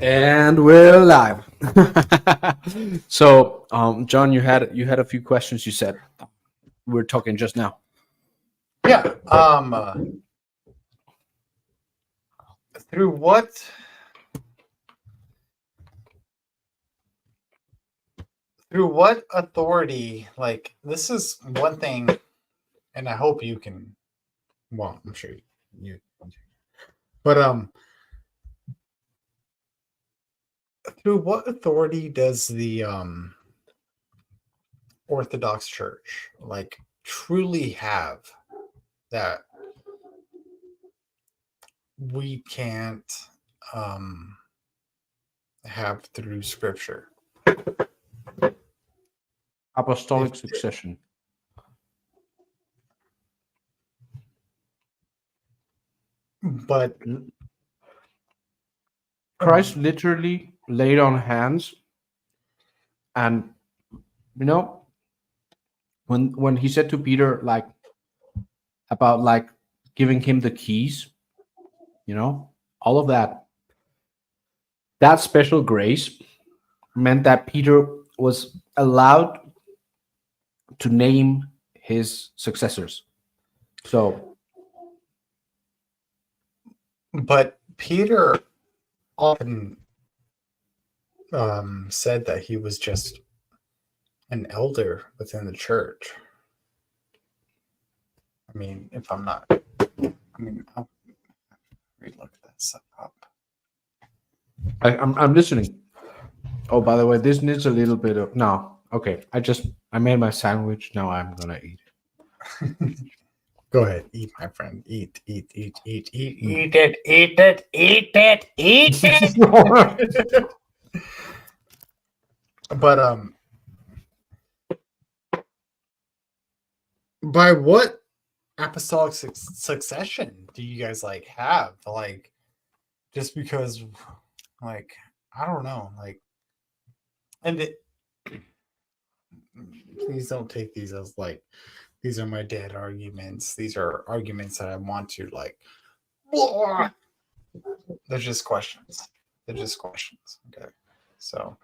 And we're live. So, John, you had a few questions. You said we are talking just now. Yeah. Through what authority? Like, this is one thing, and I hope you can. Well, I'm sure you. But through what authority does the Orthodox Church like truly have that we can't have through Scripture? Apostolic If succession. but Christ literally laid on hands, and you know when he said to Peter about giving him the keys, all of that special grace meant that Peter was allowed to name his successors. So but Peter often said that he was just an elder within the church. I mean, if I'm not, I'll relook this up. I'm listening. Oh, by the way, this needs a little bit of no. Okay, I made my sandwich. Now I'm gonna eat. Go ahead, eat, my friend. Eat, eat, eat, eat, eat, Mm. eat it, eat it, eat it, eat it. But by what apostolic succession do you guys like have? Like, just because, like, I don't know, like, and please don't take these as like these are my dead arguments. These are arguments that I want to like. They're just questions. They're just questions. Okay, so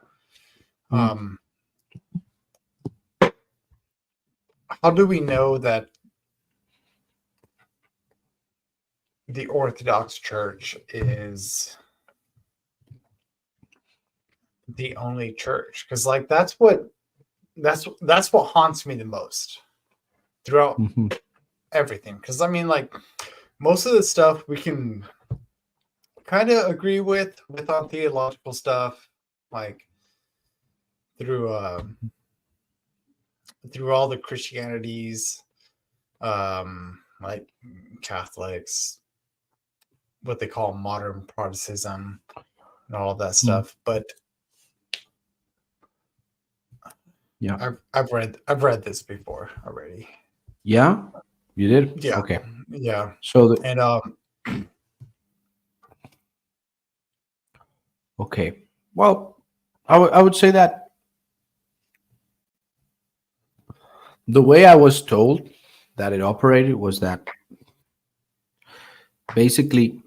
Mm. um, how do we know that the Orthodox Church is the only church? Because like that's what haunts me the most throughout Mhm. everything. Because I mean, like most of the stuff we can kind of agree with on theological stuff, like through through all the Christianities, like Catholics, what they call modern Protestantism, and all that Mm. stuff. But Yeah. I've read this before already. Yeah. You did. Yeah, Okay. yeah, So and okay. Well, I would say that the way I was told that it operated was that basically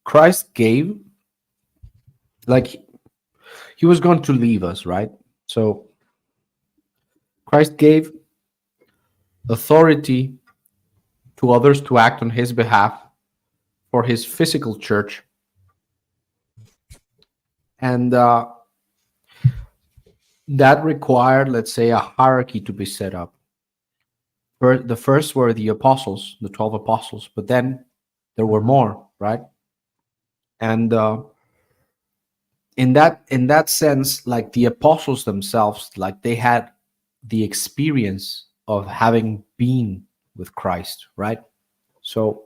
Christ gave like he was going to leave us, right? So Christ gave authority to others to act on his behalf for his physical church. And that required, let's say, a hierarchy to be set up. The first were the apostles, the 12 apostles, but then there were more, right? And in that sense, like the apostles themselves, like they had the experience of having been with Christ, right? So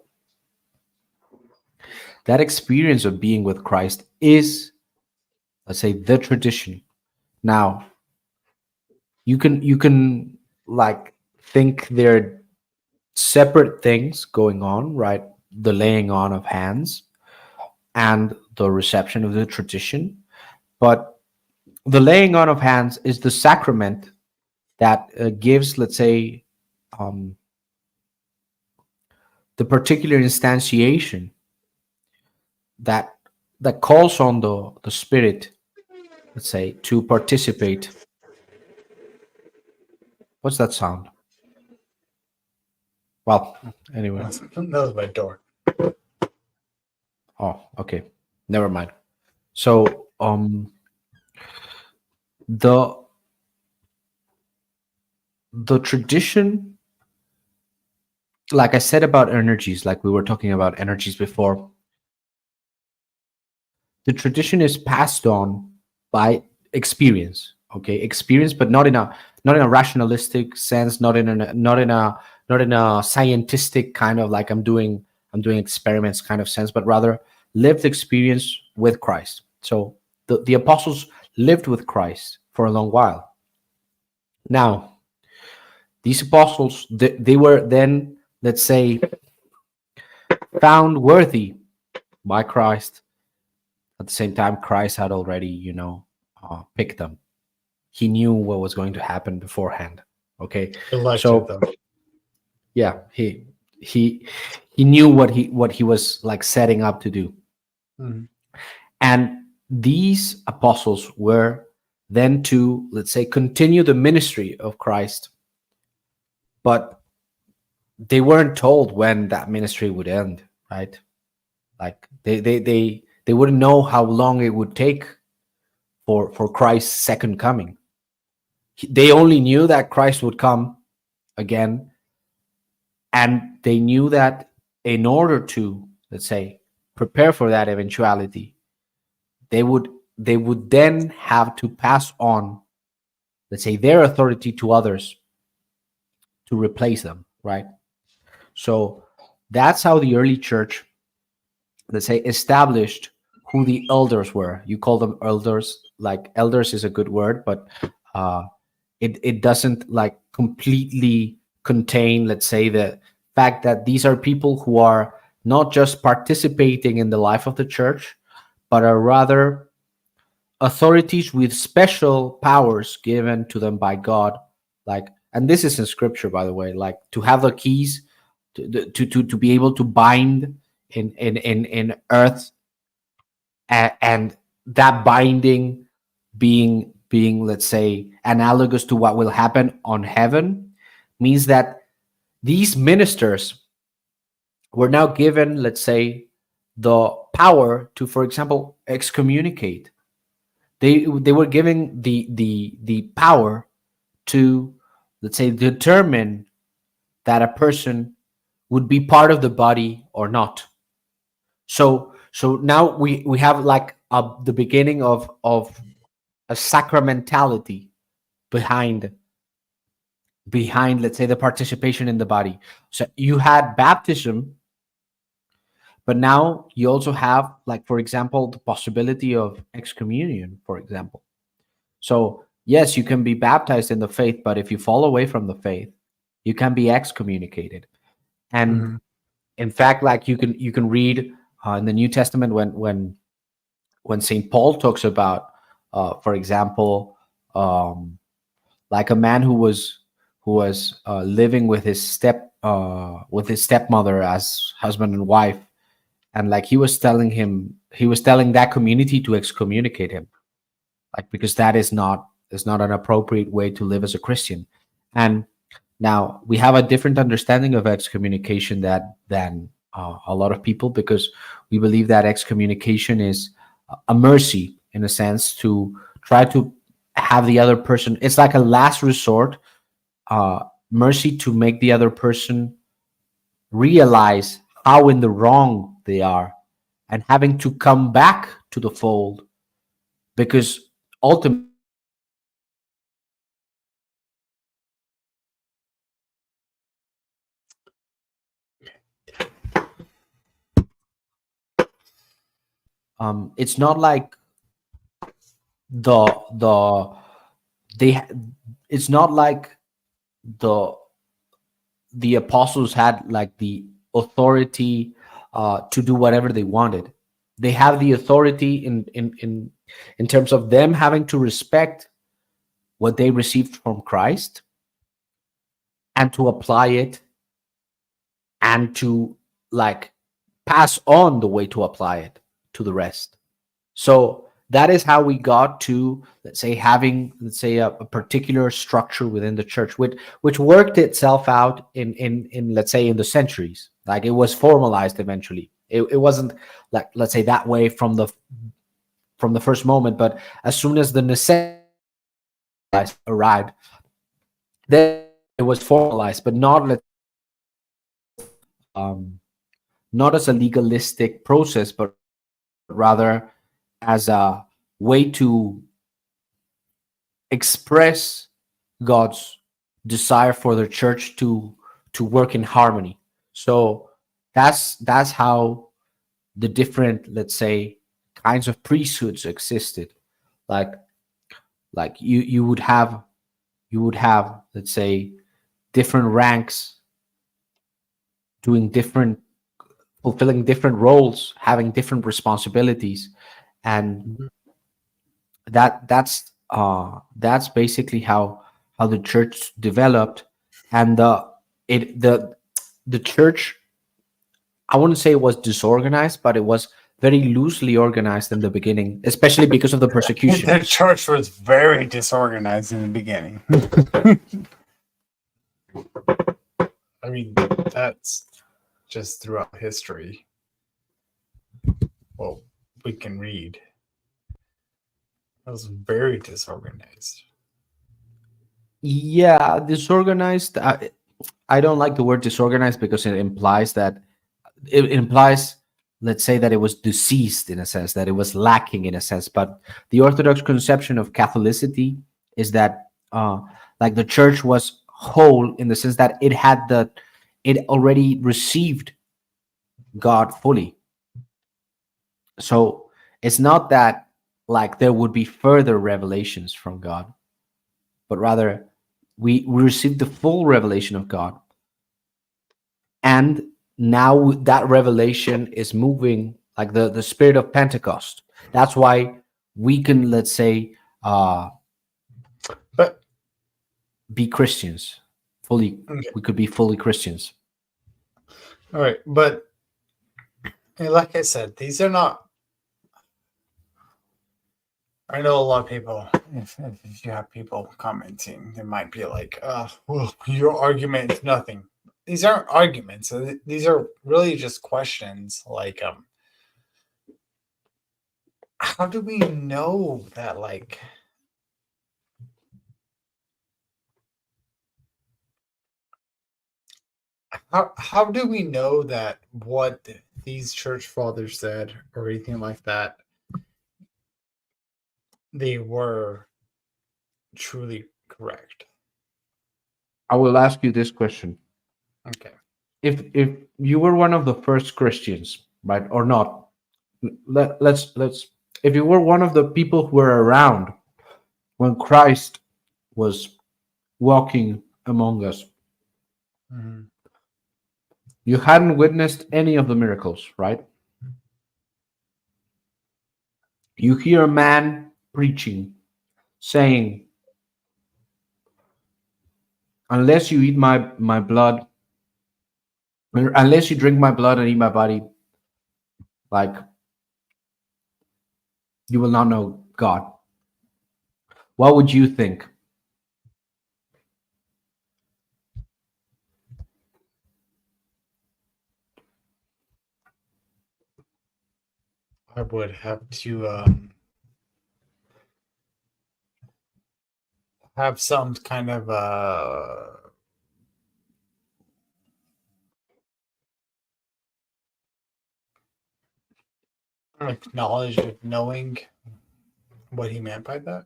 that experience of being with Christ is, let's say, the tradition. Now, you can like think they're separate things going on, right? The laying on of hands and the reception of the tradition, but the laying on of hands is the sacrament that gives, let's say, um, the particular instantiation that that calls on the spirit, let's say, to participate. What's that sound? Well, anyway. That was my door. Oh, okay. Never mind. So, the the tradition, like I said about energies, like we were talking about energies before, the tradition is passed on by experience. Okay, experience, but not in a rationalistic sense, not in a scientific kind of like I'm doing experiments kind of sense, but rather lived experience with Christ. So the apostles lived with Christ for a long while. Now, these apostles, they were then, let's say, found worthy by Christ. At the same time, Christ had already, picked them. He knew what was going to happen beforehand. Okay, Elected so them. yeah, he knew what he was like setting up to do. Mhm. And these apostles were then to, let's say, continue the ministry of Christ, but they weren't told when that ministry would end, right? Like they wouldn't know how long it would take for Christ's second coming. They only knew that Christ would come again, and they knew that in order to, let's say, prepare for that eventuality, they would they would then have to pass on, let's say, their authority to others to replace them, right? So that's how the early church, let's say, established who the elders were. You call them elders, like elders is a good word, but uh, it doesn't like completely contain, let's say, the fact that these are people who are not just participating in the life of the church, but are rather authorities with special powers given to them by God. Like, and this is in scripture, by the way, like to have the keys to be able to bind in earth, and that binding being, let's say, analogous to what will happen on heaven, means that these ministers were now given, let's say, the power to, for example, excommunicate. They were giving the power to, let's say, determine that a person would be part of the body or not. So now we have like the beginning of a sacramentality behind let's say, the participation in the body. So you had baptism, but now you also have, like, for example, the possibility of excommunion, for example. So yes, you can be baptized in the faith, but if you fall away from the faith, you can be excommunicated. And Mhm. in fact, like, you can read in the New Testament when Saint Paul talks about, for example, like a man who was living with his stepmother as husband and wife, and like he was telling that community to excommunicate him, like, because that is not an appropriate way to live as a Christian. And now we have a different understanding of excommunication than a lot of people, because we believe that excommunication is a mercy, in a sense, to try to have the other person. It's like a last resort, uh, mercy to make the other person realize how in the wrong they are, and having to come back to the fold, because ultimately it's not like the they it's not like the the apostles had like the authority to do whatever they wanted. They have the authority in terms of them having to respect what they received from Christ, and to apply it, and to, like, pass on the way to apply it to the rest. So that is how we got to, let's say, having, let's say, a particular structure within the church, which worked itself out in let's say in the centuries. Like it was formalized eventually. It wasn't like, let's say, that way from the first moment, but as soon as the necessity arrived, then it was formalized, but not, let's um, not as a legalistic process, but rather as a way to express God's desire for the church to work in harmony. So that's how the different, let's say, kinds of priesthoods existed. Like you would have, let's say, different ranks doing different, fulfilling different roles, having different responsibilities, and Mhm. that's basically how the church developed. And the church, I wouldn't say it was disorganized, but it was very loosely organized in the beginning, especially because of the persecution. The church was very disorganized in the beginning. I mean, that's just throughout history. Well, we can read. It was very disorganized. Yeah, disorganized. I don't like the word disorganized because it implies that it implies, let's say, that it was deceased in a sense, that it was lacking in a sense. But the Orthodox conception of Catholicity is that, like, the church was whole in the sense that it already received God fully. So it's not that like there would be further revelations from God, but rather we received the full revelation of God, and now that revelation is moving like the spirit of Pentecost. That's why we can, let's say, uh But be Christians fully. okay, We could be fully Christians. all right. But like I said, these are not. I know a lot of people. If you have people commenting, they might be like, well, your argument is nothing." These aren't arguments. These are really just questions. Like, how do we know that? Like, how do we know that what these church fathers said or anything like that, they were truly correct? I will ask you this question: Okay. if you were one of the first Christians, right, or not, let's if you were one of the people who were around when Christ was walking among us, Mhm. you hadn't witnessed any of the miracles, right? You hear a man preaching, saying, "Unless you eat my blood, unless you drink my blood and eat my body, like you will not know God." What would you think? I would have to have some kind of like knowledge of knowing what he meant by that.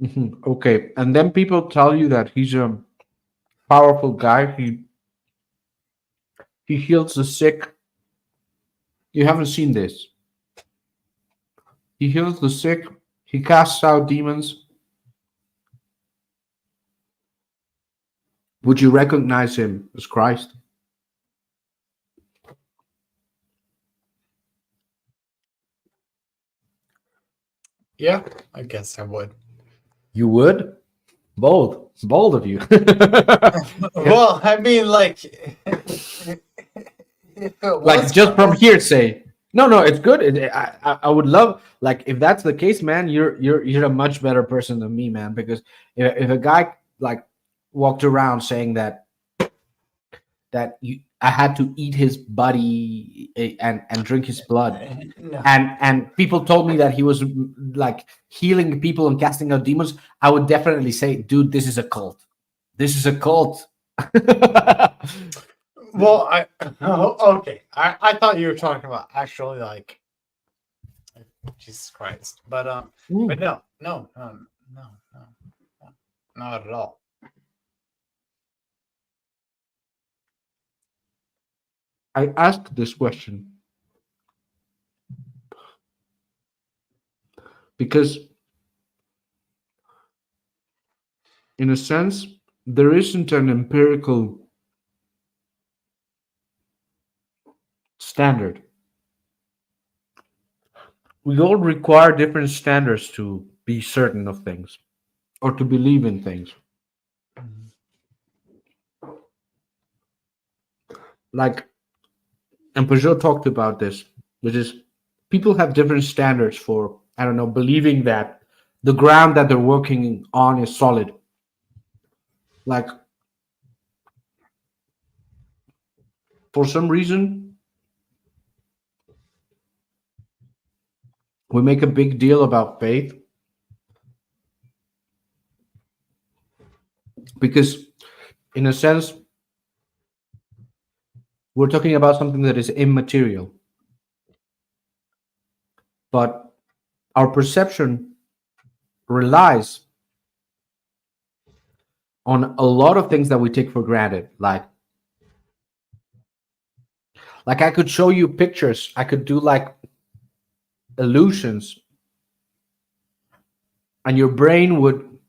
Mhm. Okay, and then people tell you that he's a powerful guy. He heals the sick. You haven't seen this. He heals the sick. He casts out demons. Would you recognize him as Christ? Yeah, I guess I would. You would. Bold of you. If, Well, I mean, like, if it like was just from Christ, hearsay. No, no, it's good. I would love, like, if that's the case, man. You're a much better person than me, man. Because if a guy like walked around saying I had to eat his body, and drink his blood, No. and people told me that he was like healing people and casting out demons, I would definitely say, dude, this is a cult. This is a cult. Well, I oh, okay. I thought you were talking about actually like Jesus Christ, but Mm. no, no, not at all. I asked this question because, in a sense, there isn't an empirical standard. We all require different standards to be certain of things or to believe in things. Mhm. Like, and Peugeot talked about this, which is people have different standards for, I don't know, believing that the ground that they're working on is solid. Like, for some reason, we make a big deal about faith because, in a sense, we're talking about something that is immaterial, but our perception relies on a lot of things that we take for granted. Like I could show you pictures, I could do like illusions, and your brain would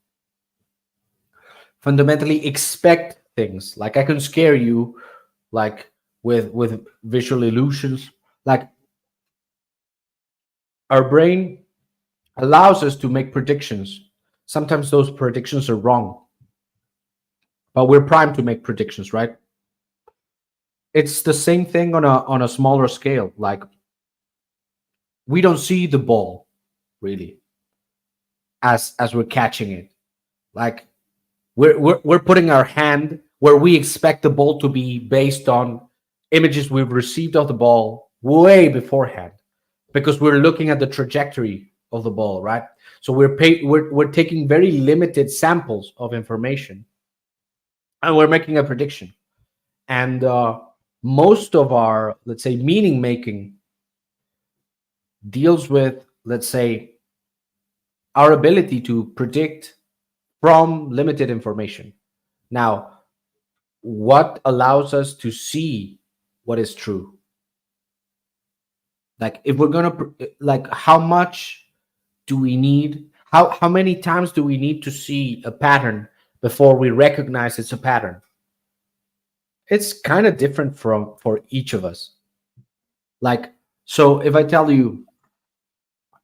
fundamentally expect things. Like I can scare you, like with visual illusions. Like our brain allows us to make predictions. Sometimes those predictions are wrong, but we're primed to make predictions, right? It's the same thing on a smaller scale. Like we don't see the ball really as we're catching it. Like we're putting our hand where we expect the ball to be based on images we've received of the ball way beforehand because we're looking at the trajectory of the ball, right? So we're taking very limited samples of information and we're making a prediction. And most of our, let's say, meaning making deals with, let's say, our ability to predict from limited information. Now, what allows us to see what is true? Like, if we're gonna, like, how much do we need? How many times do we need to see a pattern before we recognize it's a pattern? It's kind of different from for each of us. Like, so if I tell you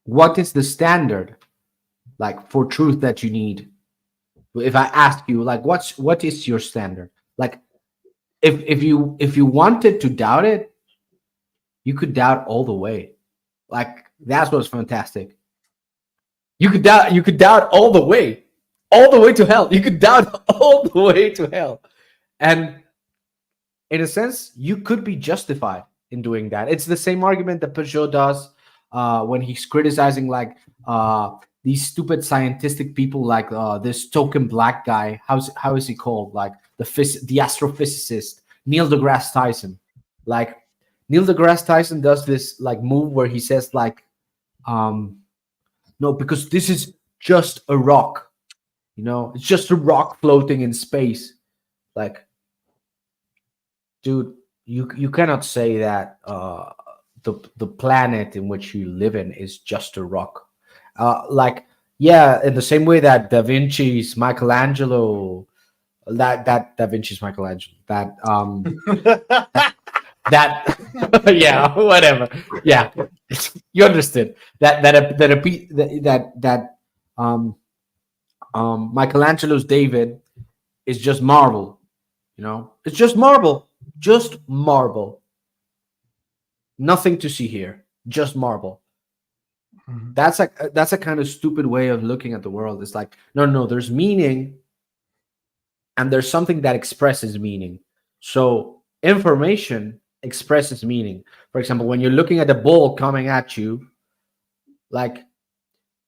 what is the standard, like for truth that you need, if I ask you, like, what is your standard? Like, if you wanted to doubt it, you could doubt all the way. Like that's what's fantastic. You could doubt all the way to hell. You could doubt all the way to hell. And in a sense, you could be justified in doing that. It's the same argument that Peugeot does when he's criticizing like these stupid scientific people, like this token black guy. How is he called? Like the astrophysicist Neil deGrasse Tyson. Like Neil deGrasse Tyson does this like move where he says like, um, no, because this is just a rock. You know, it's just a rock floating in space. Like, dude, you cannot say that the planet in which you live in is just a rock. Like, yeah, in the same way that Da Vinci's Michelangelo, that Da Vinci's Michelangelo, that yeah, whatever, yeah, you understood that um Michelangelo's David is just marble. You know, it's just marble, nothing to see here. just marble. Mhm. That's a kind of stupid way of looking at the world. It's like, no, no, there's meaning, and there's something that expresses meaning. So information expresses meaning. For example, when you're looking at a ball coming at you, like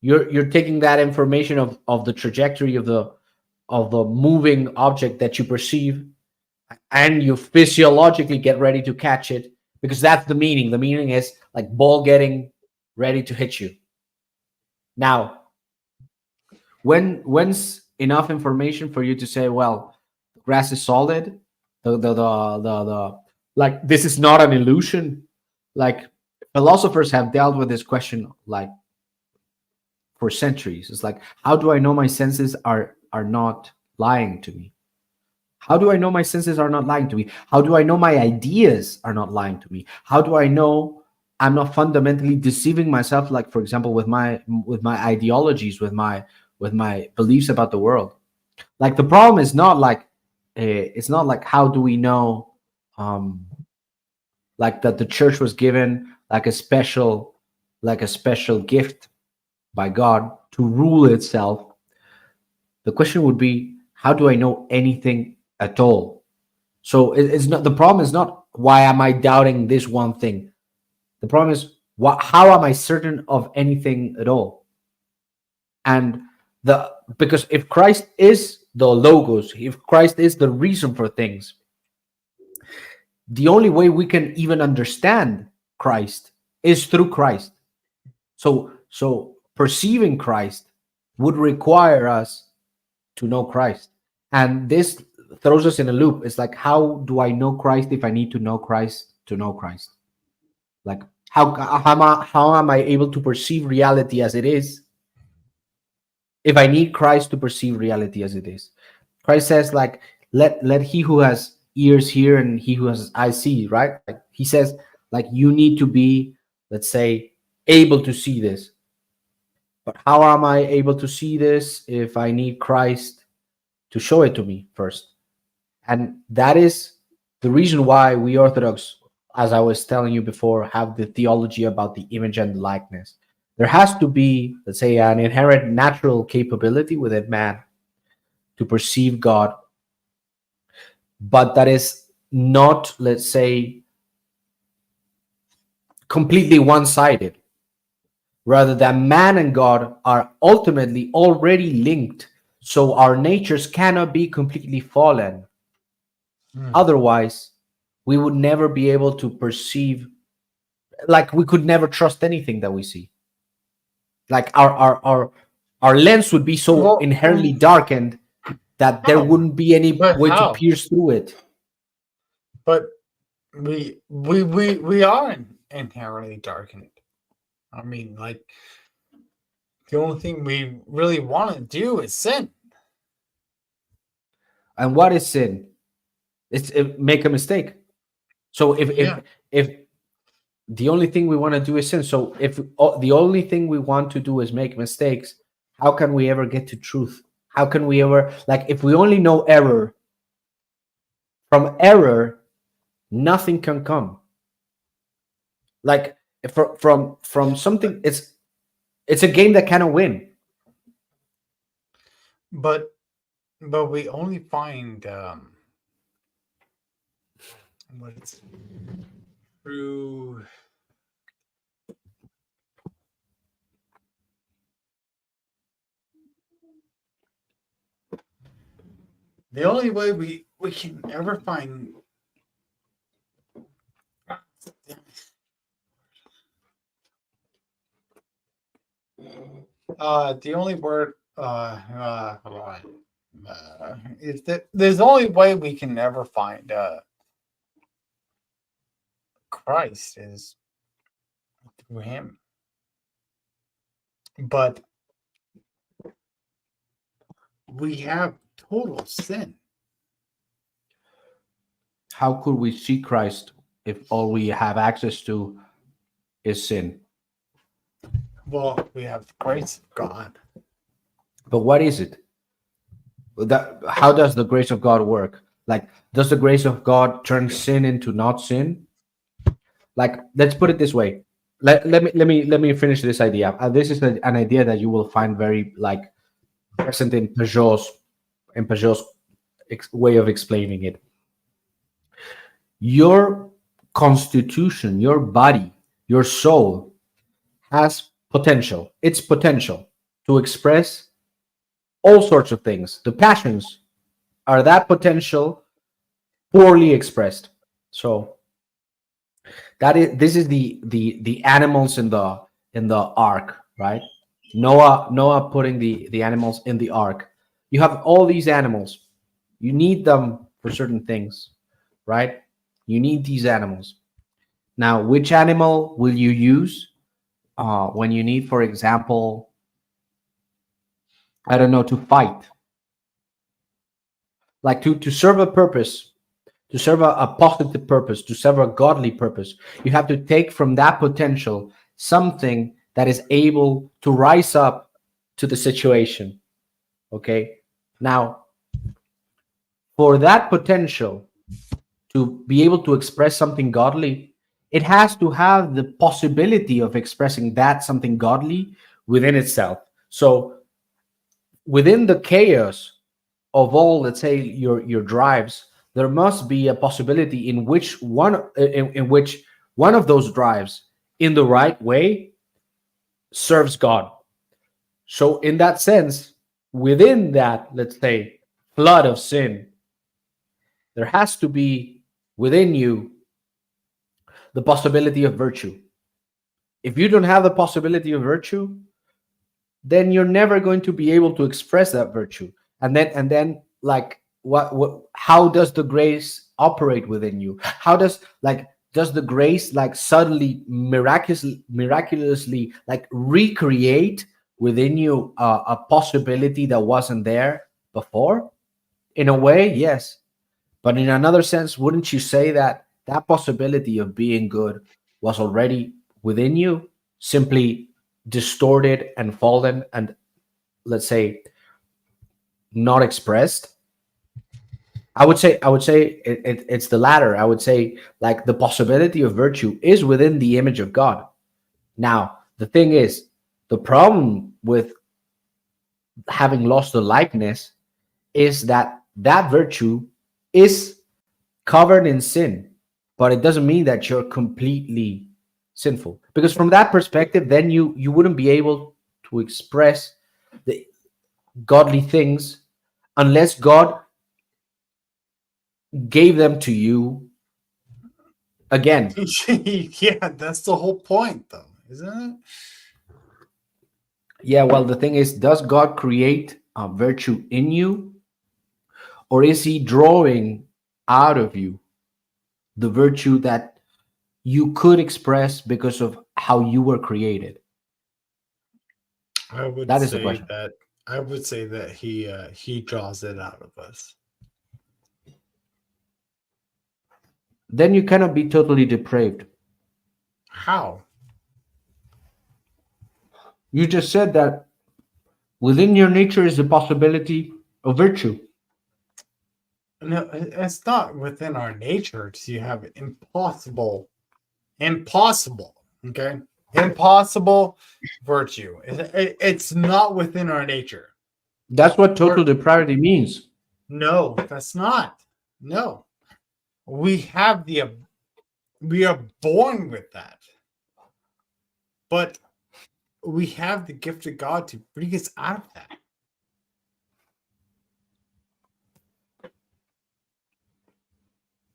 you're taking that information of the trajectory of the moving object that you perceive, and you physiologically get ready to catch it, because that's the meaning. The meaning is like ball getting ready to hit you. Now, when's enough information for you to say, well, grass is solid, the like this is not an illusion? Like philosophers have dealt with this question like for centuries. It's like, how do I know my senses are not lying to me? How do I know my senses are not lying to me? How do I know my ideas are not lying to me? How do I know I'm not fundamentally deceiving myself, like for example with my ideologies, with my beliefs about the world? Like the problem is not like it's not like how do we know um like that the church was given like a special gift by God to rule itself. The question would be, how do I know anything at all? So it's not, the problem is not why am I doubting this one thing. The problem is how am I certain of anything at all? And the because if Christ is the logos, if Christ is the reason for things, the only way we can even understand Christ is through Christ. So perceiving Christ would require us to know Christ. And this throws us in a loop. It's like, how do I know Christ if I need to know Christ to know Christ? Like, how am I able to perceive reality as it is if I need Christ to perceive reality as it is? Christ says, like, let he who has ears hear and he who has eyes see, right? Like he says, like, you need to be, let's say, able to see this. But how am I able to see this if I need Christ to show it to me first? And that is the reason why we Orthodox, as I was telling you before, have the theology about the image and the likeness. There has to be, let's say, an inherent natural capability within man to perceive God, but that is not, let's say, completely one sided. Rather, that man and God are ultimately already linked. So our natures cannot be completely fallen. Mm. Otherwise, we would never be able to perceive, like we could never trust anything that we see. Like our lens would be so Well, inherently darkened that there how? wouldn't be any But way to how? pierce through it. But we are inherently darkened. I mean, like the only thing we really want to do is sin. And what is sin? It's make a mistake. So Yeah, if the only thing we want to do is sin, so if the only thing we want to do is make mistakes, how can we ever get to truth? How can we ever, like, if we only know error, from error nothing can come. Like from something, it's a game that cannot win. but we only find what's true. The only way we can ever find the only word hold on. Is that there's the only way we can ever find Christ is through him. But we have total sin. How could we see Christ if all we have access to is sin? Well, we have the grace of God. But what is it? That, how does the grace of God work? Like, does the grace of God turn sin into not sin? Like, let's put it this way. let me finish this idea. This is an idea that you will find very like present in Peugeot's way of explaining it. Your constitution, your body, your soul has potential. It's potential to express all sorts of things. The passions are that potential poorly expressed. So that is this is the animals in the ark, right? Noah putting the animals in the ark. You have all these animals. You need them for certain things, right? You need these animals. Now, which animal will you use when you need, for example, I don't know, to fight, like to serve a purpose, to serve a positive purpose, to serve a godly purpose? You have to take from that potential something that is able to rise up to the situation. Okay. Now, for that potential to be able to express something godly, it has to have the possibility of expressing that something godly within itself. So within the chaos of all, let's say, your drives, there must be a possibility in which one of those drives in the right way serves God. So in that sense, within that, let's say, flood of sin, there has to be within you the possibility of virtue. If you don't have the possibility of virtue, then you're never going to be able to express that virtue. And then like what how does the grace operate within you? How does the grace like suddenly miraculously like recreate within you a possibility that wasn't there before? In a way, yes. But in another sense, wouldn't you say that that possibility of being good was already within you, simply distorted and fallen and, let's say, not expressed? I would say it's the latter. I would say like the possibility of virtue is within the image of God. Now, the thing is, the problem with having lost the likeness is that that virtue is covered in sin, but it doesn't mean that you're completely sinful. Because from that perspective, then you wouldn't be able to express the godly things unless God gave them to you again. Yeah, that's the whole point, though, isn't Yeah, well, the thing is, does God create a virtue in you, or is He drawing out of you the virtue that you could express because of how you were created? it? I would That is the say question. that he draws it out of us. Then you cannot be totally depraved. How? You just said that within your nature is the possibility of virtue. No, it's not within our nature to have impossible. Okay, impossible virtue. It's not within our nature. That's what total We're depravity means. no, that's not. No, we have we are born with that, but we have the gift of God to bring us out of that.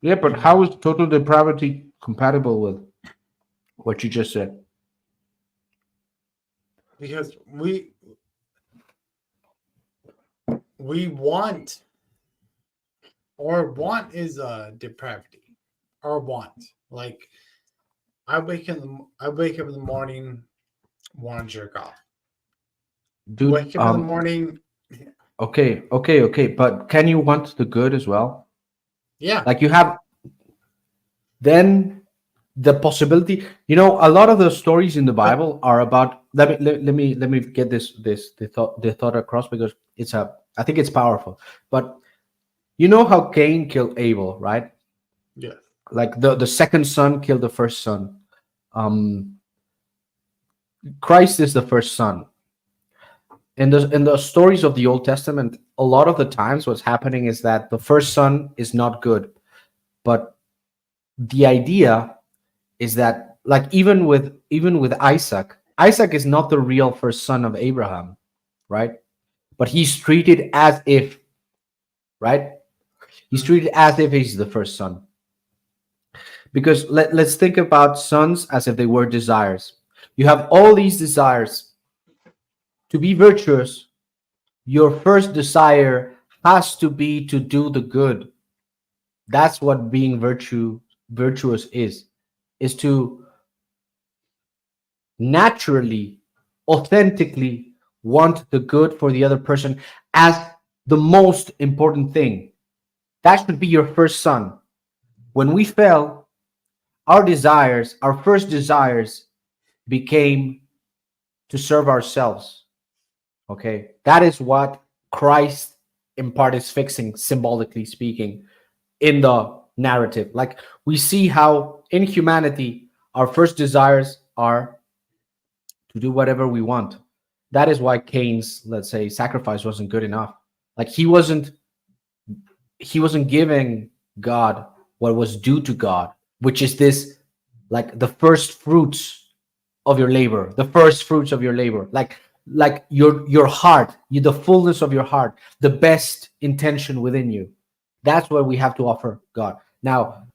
Yeah, but how is total depravity compatible with what you just said? Because we want our want is depravity. Our want, like I wake up in the morning, want to jerk off. Dude, Wake up in the morning, okay, but can you want the good as well? yeah, Like you have then the possibility, a lot of the stories in the but Bible are about, let me get the thought across, because I think it's powerful. But you know how Cain killed Abel, right? yeah, Like the second son killed the first son. um Christ is the first son. In the stories of the Old Testament, a lot of the times what's happening is that the first son is not good. But the idea is that, like, even with Isaac is not the real first son of Abraham, right? But he's treated as if, right? He's Mhm. treated as if he's the first son. Because let's think about sons as if they were desires. You have all these desires. To be virtuous, your first desire has to be to do the good. That's what being virtuous is to naturally, authentically want the good for the other person as the most important thing. That should be your first son. When we fell, our first desires became to serve ourselves. Okay. That is what Christ in part is fixing, symbolically speaking, in the narrative. Like, we see how in humanity, our first desires are to do whatever we want. That is why Cain's, let's say, sacrifice wasn't good enough. Like, he wasn't giving God what was due to God, which is this, like, the first fruits of your labor, the first fruits of your labor, like your heart, the fullness of your heart, the best intention within you. That's what we have to offer God. Now,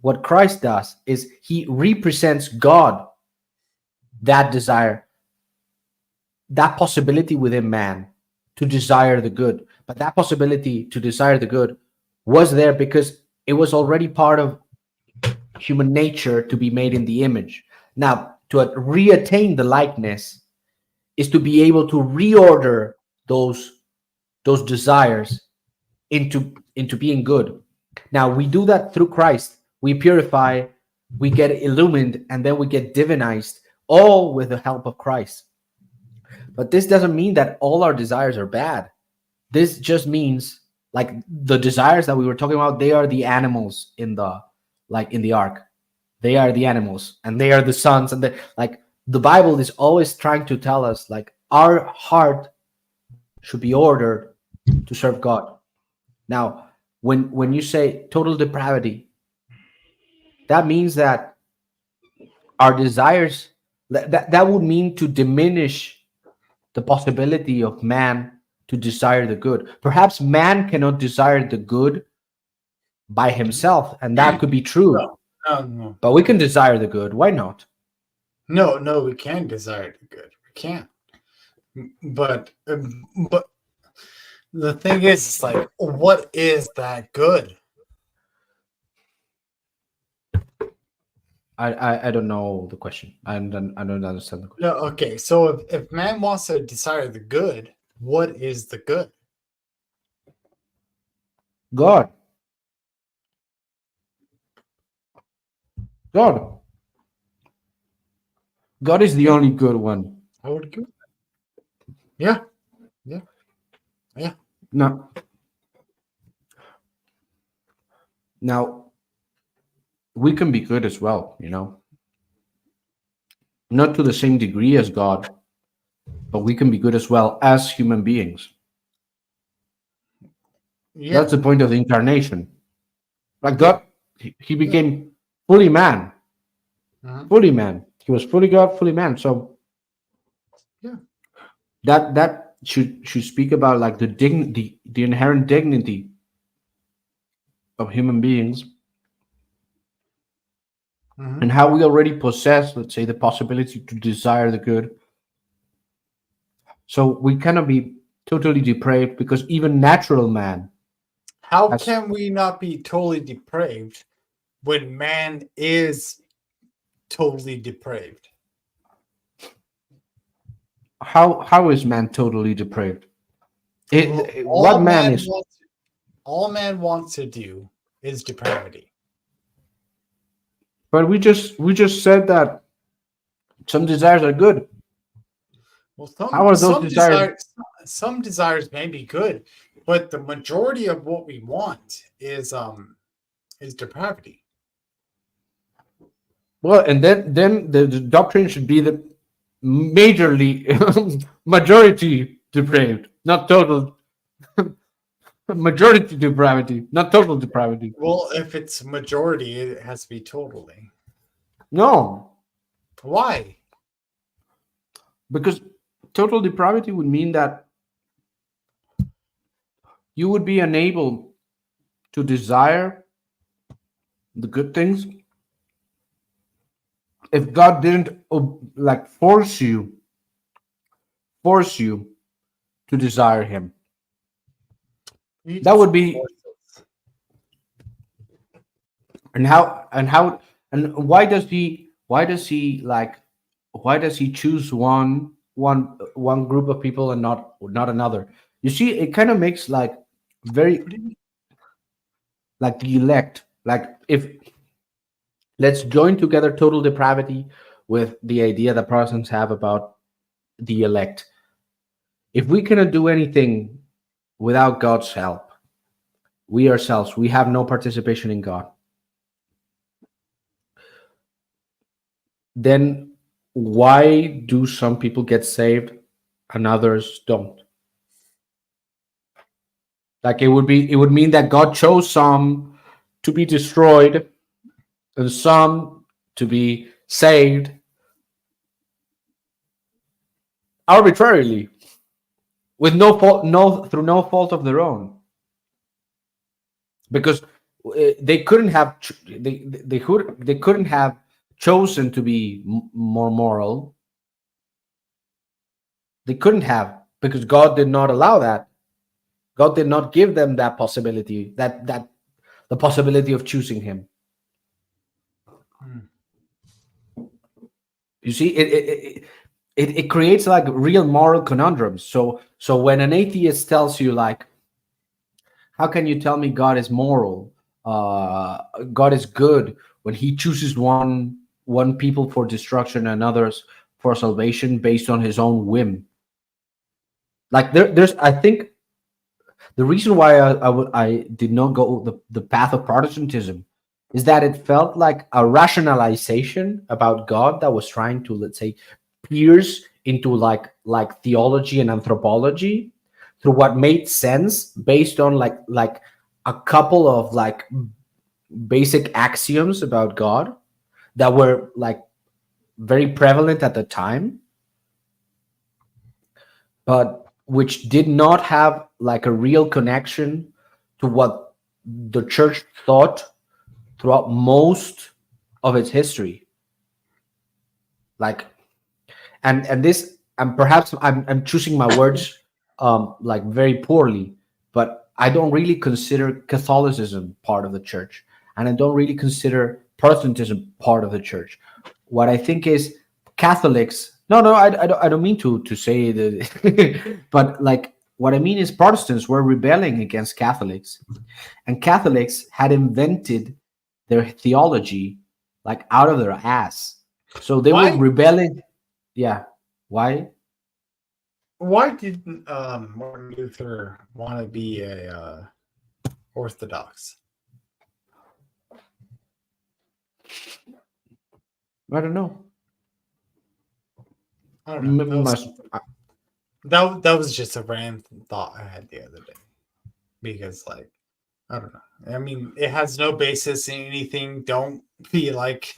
what Christ does is he represents God, that desire, that possibility within man to desire the good. But that possibility to desire the good was there because it was already part of human nature to be made in the image. Now, to reattain the likeness is to be able to reorder those those desires into being good. Now, we do that through Christ. We purify, we get illumined, and then we get divinized, all with the help of Christ. But this doesn't mean that all our desires are bad. This just means, like, the desires that we were talking about, they are the animals in the ark. They are the animals, and they are the sons, and the Bible is always trying to tell us, like, our heart should be ordered to serve God. Now, when you say total depravity, that means that our desires, that would mean to diminish the possibility of man to desire the good. Perhaps man cannot desire the good by himself, and that could be No, true. no, no, But we can desire the good. Why not? no, no. We can desire the good. We can't. But the thing is, it's like, what is that good? I don't know the question. I don't understand the question. No, okay. So if man wants to desire the good, what is the good? God, God, God is the Yeah, only good one. I would agree. Yeah, yeah, yeah. Now, now we can be good as well. Not to the same degree as God, but we can be good as well as human beings. Yeah. That's the point of the incarnation. Like Yeah. God, he Yeah. became fully man, Uh-huh. fully man. He was fully God, fully man. So Yeah. that should speak about, like, the inherent dignity of human beings, Uh-huh. and how we already possess, let's say, the possibility to desire the good. So we cannot be totally depraved, because even natural man How has. can we not be totally depraved when man is totally depraved? How is man totally depraved? Well, What man is? all man wants to do is depravity. But we just said that some desires are good. Well, How are those desires? some desires may be good, but the majority of what we want is depravity. Well, and then the doctrine should be that majorly majority depraved, not total majority depravity, not total depravity. Well, if it's majority, it has to be totally. No, Why? because total depravity would mean that you would be unable to desire the good things if God didn't like force you to desire Him. You That just would be. force it. And why does he choose one group of people and not another? You see, it kind of makes like very What do you mean? like the elect. Like, if let's join together total depravity with the idea that Protestants have about the elect. If we cannot do anything without God's help, we have no participation in God, then why do some people get saved and others don't? Like, it would mean that God chose some to be destroyed and some to be saved arbitrarily with no fault, no through no fault of their own, because they couldn't have they couldn't have chosen to be more moral. They couldn't have, because God did not allow that. God did not give them that possibility, that the possibility of choosing Him. Hmm. You see, it creates like real moral conundrums. So when an atheist tells you like, how can you tell me God is moral? God is good when He chooses one people for destruction and others for salvation based on His own whim. Like, there's, I think, the reason why I did not go the path of Protestantism is that it felt like a rationalization about God that was trying to, let's say, pierce into like theology and anthropology through what made sense based on like a couple of like basic axioms about God that were like very prevalent at the time, but which did not have like a real connection to what the church thought throughout most of its history. Like, and this, and perhaps I'm choosing my words like very poorly, but I don't really consider Catholicism part of the church, and I don't really consider Protestantism part of the church. What I think is Catholics. No, no, I don't mean to say that, but like what I mean is Protestants were rebelling against Catholics, and Catholics had invented their theology like out of their ass. So they were Why? rebelling. Yeah. Why? Why did Martin Luther want to be a Orthodox? I don't know. I don't know. Must. That was just a random thought I had the other day because, like, I don't know. I mean, it has no basis in anything. Don't be like,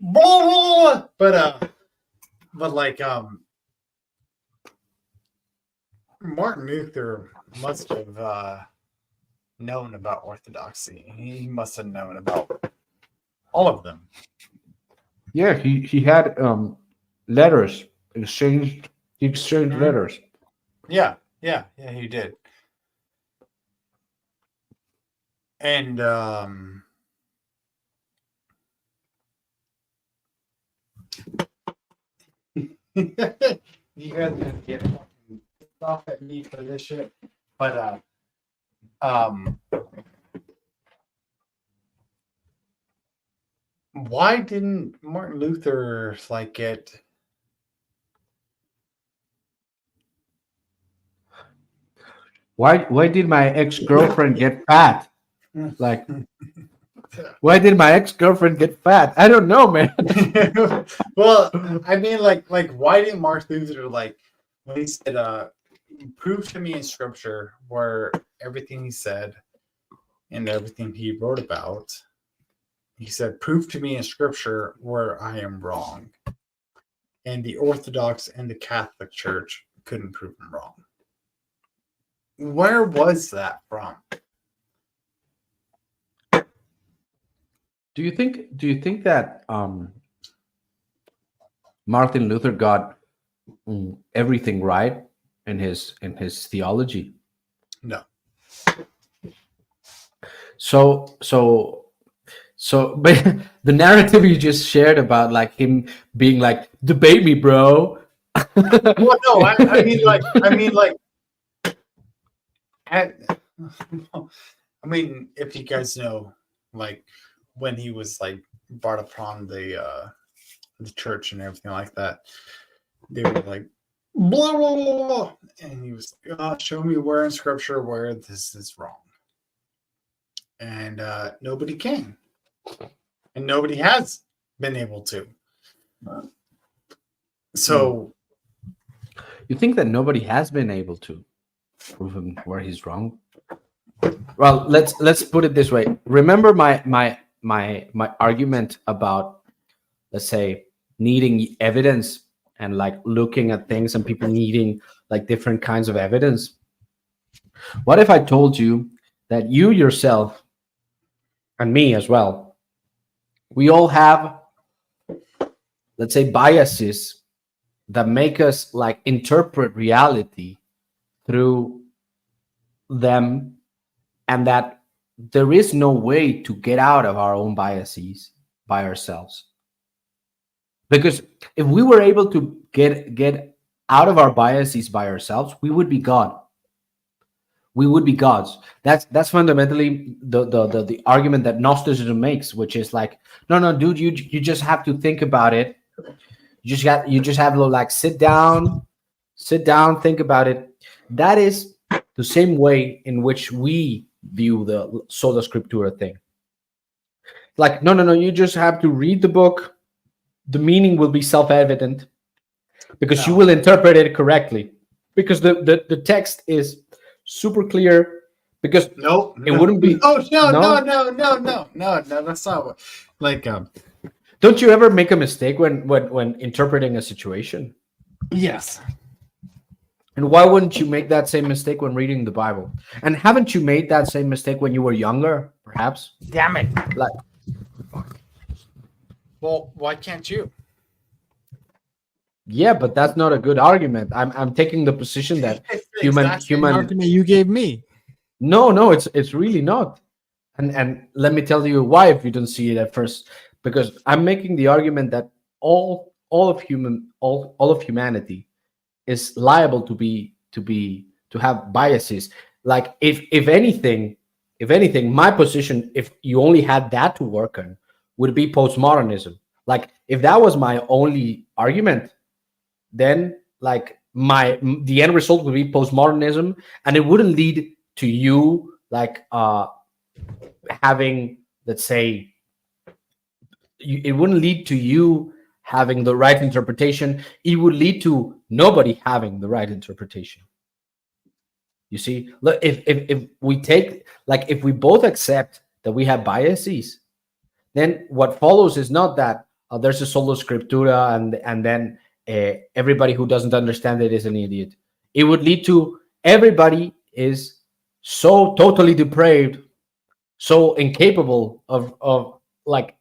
but like, Martin Luther must have known about Orthodoxy. He must have known about all of them. Yeah, he had letters exchanged. He exchanged Mhm. letters. Yeah, yeah, he did. And you guys gonna get fucking pissed off at me for this shit. But um why didn't Martin Luther like get Why did my ex girlfriend get fat? Like, Why did my ex-girlfriend get fat? I don't know, man. Well, I mean, like, why didn't Martin Luther, like, when he said, prove to me in scripture where everything he said and everything he wrote about, he said, prove to me in scripture where I am wrong. And the Orthodox and the Catholic Church couldn't prove him wrong. Where was that from? Do you think that Martin Luther got everything right in his theology? No. So but the narrative you just shared about like him being like, debate me, bro. Well, no, I mean, like, at, I mean, if you guys know, like, when he was like brought upon the church and everything like that, they were like, blah blah blah, blah. And he was like, show me where in scripture where this is wrong. And nobody can, and nobody has been able to. So You think that nobody has been able to prove him where he's wrong? Well, let's put it this way. Remember my argument about, let's say, needing evidence and like looking at things and people needing like different kinds of evidence. What if I told you that you yourself and me as well, we all have, let's say, biases that make us like interpret reality through them, and that there is no way to get out of our own biases by ourselves? Because if we were able to get out of our biases by ourselves, we would be God. We would be gods. That's fundamentally the argument that Gnosticism makes, which is like, no, no, dude, you just have to think about it. You just have to like sit down, think about it. That is the same way in which we view the sola scriptura thing. Like, no, no, no, you just have to read the book. The meaning will be self-evident because you no, will interpret it correctly. Because the text is super clear. Because no, it no, wouldn't be no, no, no, no. no, no, no, no, no. That's not what. Like, Don't you ever make a mistake when interpreting a situation? yes. And why wouldn't you make that same mistake when reading the Bible? And haven't you made that same mistake when you were younger, perhaps? Damn it. Like, Well, why can't you? yeah, but that's not a good argument. I'm taking the position that It's the human exact same human Argument you gave me. no, it's really not. And let me tell you why if you don't see it at first. Because I'm making the argument that all of humanity is liable to have biases. Like if anything, my position, if you only had that to work on, would be postmodernism. Like if that was my only argument, then like the end result would be postmodernism, and it wouldn't lead to you like having, let's say, it wouldn't lead to you having the right interpretation. It would lead to nobody having the right interpretation. You see, look, if we take, like, if we both accept that we have biases, then what follows is not that there's a sola scriptura and then everybody who doesn't understand it is an idiot. It would lead to everybody is so totally depraved, so incapable of like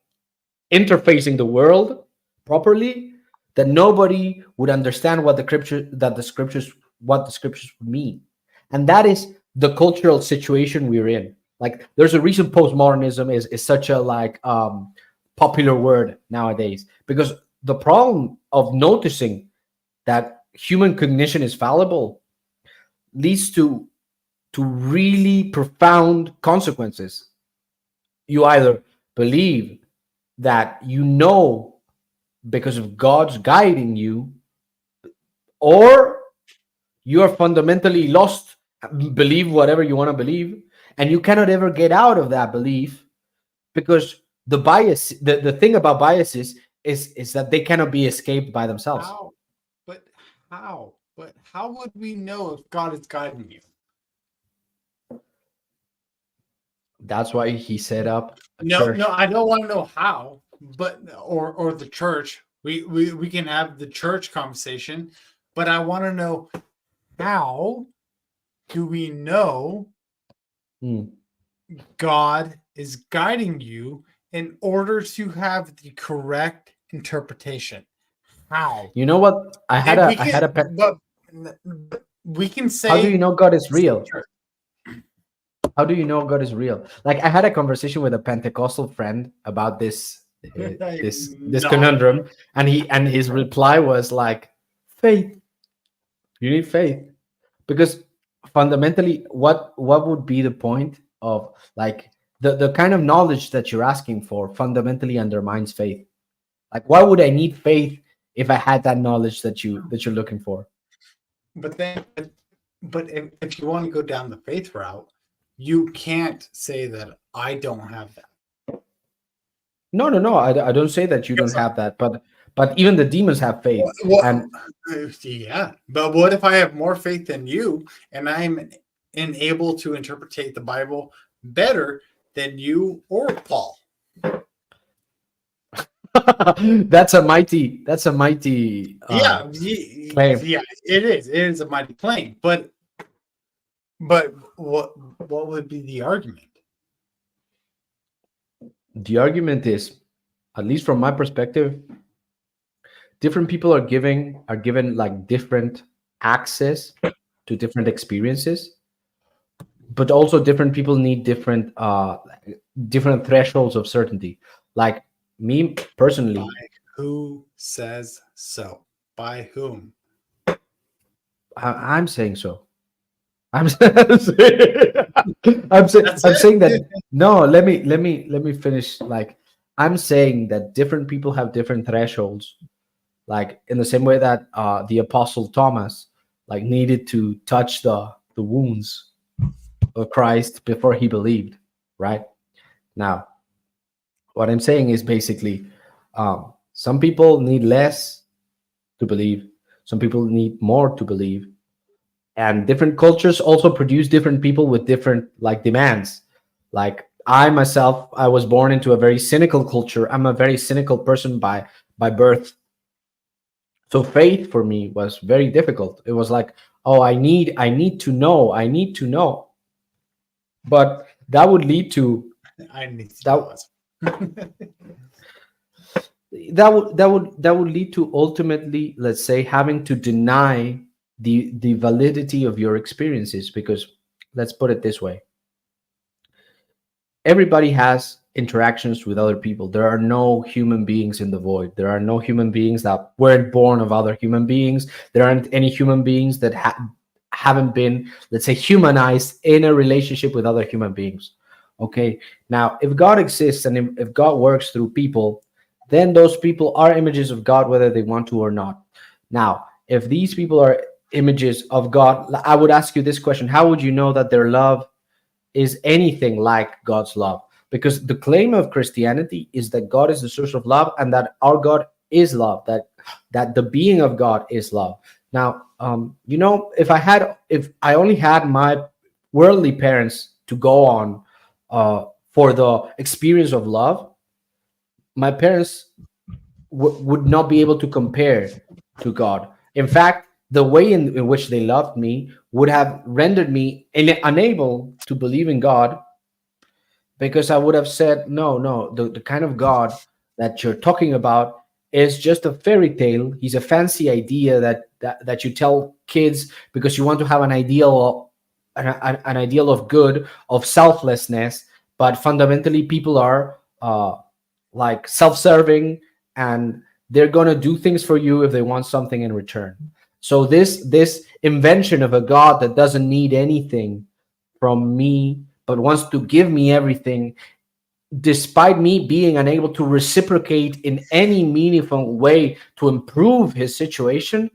interfacing the world properly, that nobody would understand what the scriptures would mean. And that is the cultural situation we're in. Like there's a reason postmodernism is such a like popular word nowadays, because the problem of noticing that human cognition is fallible leads to really profound consequences. You either believe that you know because of God's guiding you, or you are fundamentally lost, believe whatever you want to believe, and you cannot ever get out of that belief because the thing about biases is that they cannot be escaped by themselves. How? But how? But how would we know if God is guiding you? That's why he set up a No, no, church. I don't want to know how, but or the church. We can have the church conversation, but I want to know how do we know Hmm. God is guiding you in order to have the correct interpretation? How? You know what? I had And we a I can, had a pe- but we can How do you say, know God is real? How do you know God is real? Like I had a conversation with a Pentecostal friend about this not. conundrum, and his reply was like, faith. You need faith because fundamentally, what would be the point of like the kind of knowledge that you're asking for fundamentally undermines faith. Like, why would I need faith if I had that knowledge that you're looking for? But then, but if you want to go down the faith route, you can't say that I don't have that. No, no, no. I don't say that you don't Yes, have that, but even the demons have faith, well, and yeah. But what if I have more faith than you, and I'm able to interpret the Bible better than you or Paul? that's a mighty Yeah, claim. yeah, it is. It is a mighty claim. But what would be the argument? The argument is, at least from my perspective, different people are given like different access to different experiences, but also different people need different thresholds of certainty. Like me By personally, who says so? By whom? I'm saying so. I'm That's I'm saying it. that no, let me finish. Like I'm saying that different people have different thresholds. Like in the same way that the apostle Thomas like needed to touch the wounds of Christ before he believed, right? Now, what I'm saying is basically some people need less to believe, some people need more to believe, and different cultures also produce different people with different like demands. Like I myself, I was born into a very cynical culture. I'm a very cynical person by birth. So faith for me was very difficult. It was like, oh, I need to know, I need to know. But that would lead to I need to that know as well. that would lead to ultimately, let's say, having to deny the validity of your experiences, because let's put it this way: everybody has interactions with other people. There are no human beings in the void. There are no human beings that weren't born of other human beings. There aren't any human beings that haven't been, let's say, humanized in a relationship with other human beings. Okay. Now, if God exists and if God works through people, then those people are images of God, whether they want to or not. Now, if these people are images of God, I would ask you this question: how would you know that their love is anything like God's love? Because the claim of Christianity is that God is the source of love and that our God is love, that the being of God is love. Now, if I only had my worldly parents to go on for the experience of love, my parents would not be able to compare to God. In fact, the way in which they loved me would have rendered me unable to believe in God, because I would have said, no, no, the kind of God that you're talking about is just a fairy tale. He's a fancy idea that you tell kids because you want to have an ideal of good, of selflessness, but fundamentally people are like self-serving, and they're going to do things for you if they want something in return. So this invention of a God that doesn't need anything from me but wants to give me everything, despite me being unable to reciprocate in any meaningful way to improve his situation,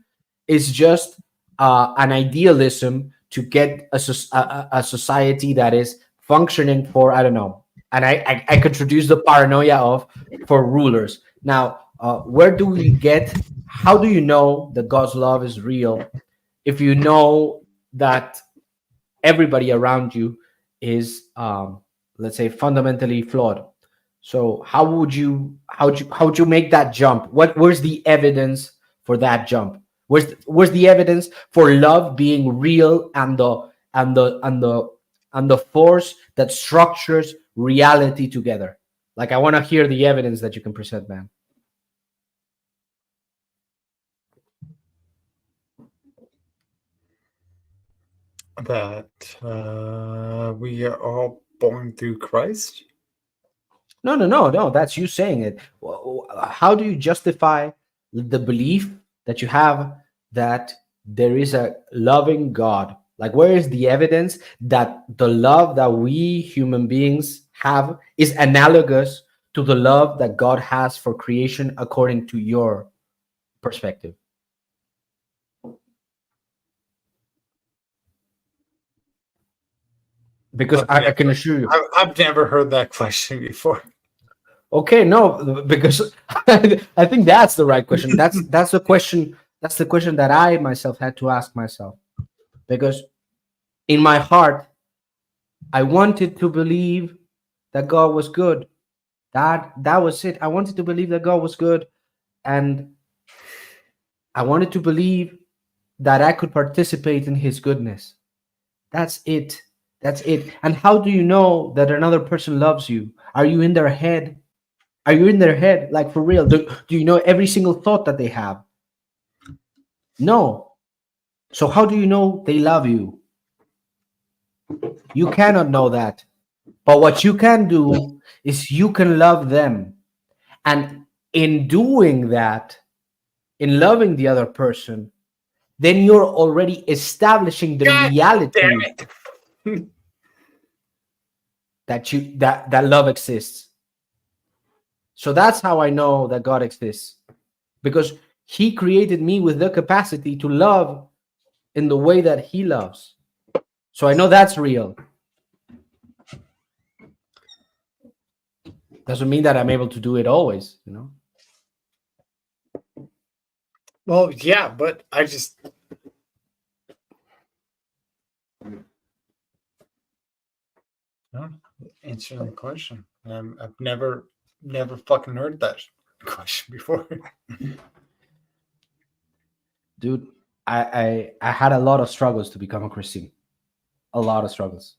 is just an idealism to get a society that is functioning for, I don't know, and I could introduce the paranoia of for rulers. Now, where do we get? How do you know that God's love is real if you know that everybody around you is, let's say, fundamentally flawed? So how would you make that jump? Where's the evidence for that jump? Where's the evidence for love being real, and the force that structures reality together? Like, I want to hear the evidence that you can present, man. That we are all born through Christ. No, no, no, no. That's you saying it. How do you justify the belief that you have that there is a loving God? Like, where is the evidence that the love that we human beings have is analogous to the love that God has for creation according to your perspective? Because I can assure you. I've never heard that question before. Okay, no, because I think that's the right question. That's the question. That's the question that I myself had to ask myself, because in my heart I wanted to believe that God was good. That was it. I wanted to believe that God was good, and I wanted to believe that I could participate in His goodness. That's it. That's it. And how do you know that another person loves you? Are you in their head? Are you in their head? Like, for real? Do you know every single thought that they have? No. So how do you know they love you? You cannot know that. But what you can do is you can love them. And in doing that, in loving the other person, then you're already establishing the God damn reality it! that love exists. So that's how I know that God exists. Because He created me with the capacity to love in the way that He loves. So I know that's real. Doesn't mean that I'm able to do it always, you know? Well, yeah, but I just no answering the question. I've never fucking heard that question before. Dude, I had a lot of struggles to become a Christian. A lot of struggles.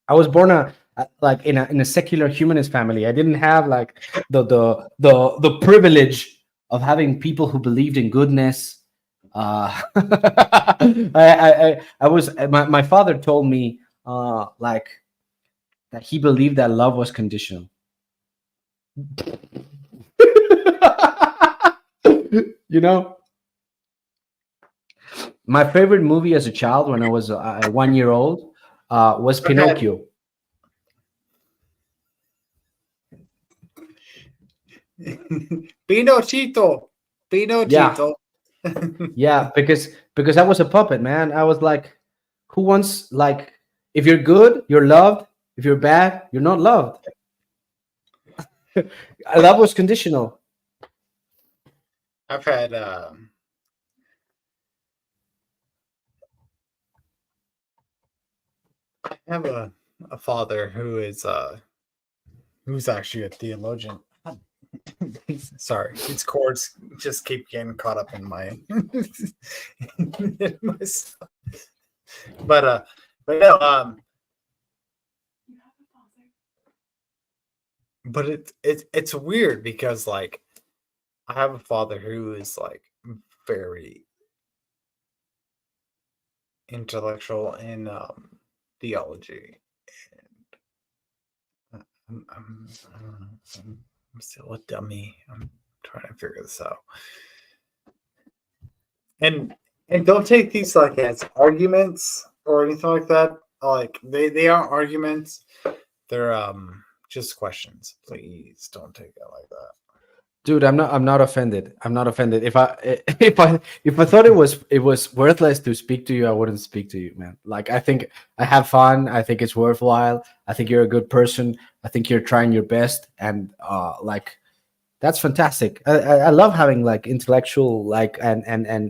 I was born like in a secular humanist family. I didn't have like the privilege of having people who believed in goodness. I was my father told me like that he believed that love was conditional. You know, my favorite movie as a child when I was 1 year old was I've had Pinocchio. Pinocchito, Yeah, Pinocchito. yeah, because I was a puppet, man. I was like, who wants, like, if you're good, you're loved. If you're bad, you're not loved. Love was conditional. I've had I have a father who is who's actually a theologian. Sorry, these chords just keep getting caught up in my in myself. But but no but it's weird because like I have a father who is like very intellectual in theology. I don't know. I'm still a dummy. I'm trying to figure this out. And don't take these like as arguments or anything like that. Like they aren't arguments. They're just questions. Please don't take it like that. Dude, I'm not offended. I'm not offended. If I if I thought it was worthless to speak to you, I wouldn't speak to you, man. Like, I think I have fun. I think it's worthwhile. I think you're a good person. I think you're trying your best, and like, that's fantastic. I love having like intellectual, like, and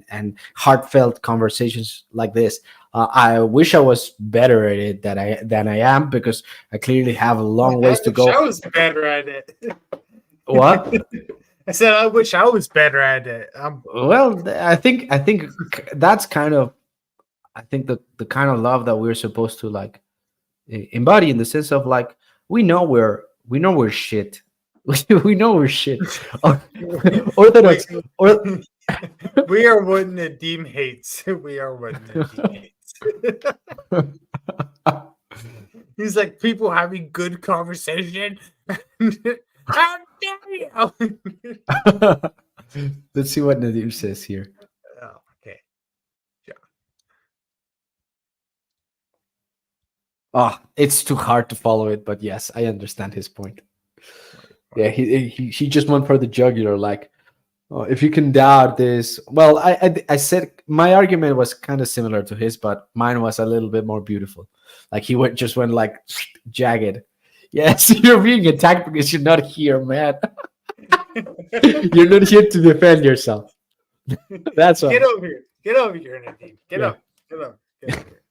heartfelt conversations like this. I wish I was better at it than I am, because I clearly have a long I ways to wish I go. was better at it. What? I said I wish I was better at it. Well, I think that's kind of, I think the kind of love that we're supposed to, like, embody, in the sense of, like, we know we're shit. We know we're shit. Or- we, Orthodox, or we are what Nadim hates. We are what Nadim hates. He's like, people having good conversation. How dare you? let's see what Nadir says here. Oh, okay. Ah, it's too hard to follow it, but yes, I understand his point. Yeah, he just went for the jugular, like, oh, if you can doubt this. Well, I said my argument was kind of similar to his, but mine was a little bit more beautiful. Like, he just went like jagged. Yes, you're being attacked because you're not here, man. You're not here to defend yourself. That's why. Get over here. Get over here, Nadim. Get Yeah, up. Get up. Get over here.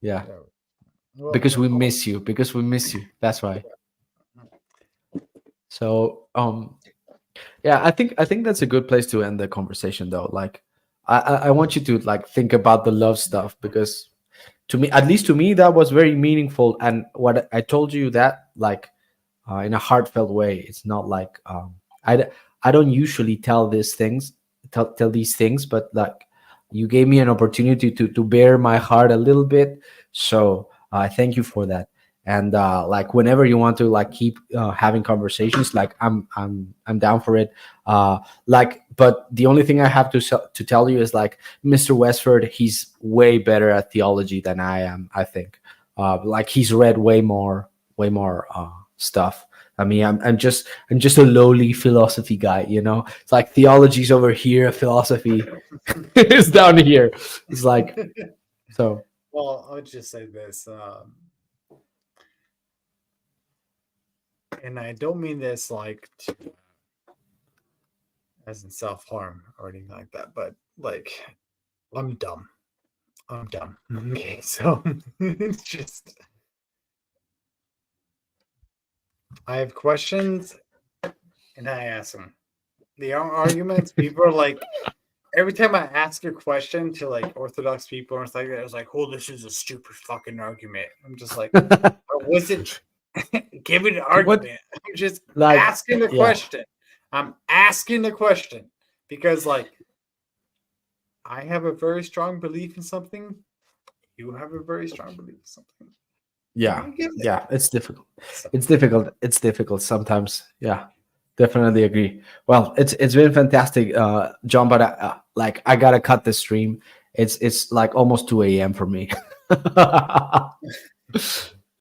yeah. Get over. Well, Because we miss you. Because we miss you. That's why. So, yeah, I think that's a good place to end the conversation, though. Like, I want you to, like, think about the love stuff, because, to me, at least to me, that was very meaningful. And what I told you, that, like, in a heartfelt way. It's not like, I don't usually tell these things, but, like, you gave me an opportunity to bear my heart a little bit. So I thank you for that. And like, whenever you want to, like, keep having conversations, like, I'm down for it. Like, but the only thing I have to tell you is, like, Mr. Westford, he's way better at theology than I am. I think, like, he's read way more stuff. I mean, I'm just a lowly philosophy guy. It's like, theology's over here, philosophy is down here. It's like, so. well, I'll just say this. And I don't mean this like as in self harm or anything like that, but like, I'm dumb. I'm dumb. Okay, so it's just, I have questions and I ask them. The arguments, people are like, every time I ask a question to like Orthodox people or something like that, it's like, oh, this is a stupid fucking argument. I'm just like, I wasn't giving an What, argument. I'm just like, asking the yeah, question. I'm asking the question because, like, I have a very strong belief in something. You have a very strong belief in something. yeah, I get it. yeah. It's difficult. So, It's difficult sometimes. Yeah, definitely agree. Well, it's been fantastic, John. But like, I gotta cut the stream. It's like almost 2 a.m. for me.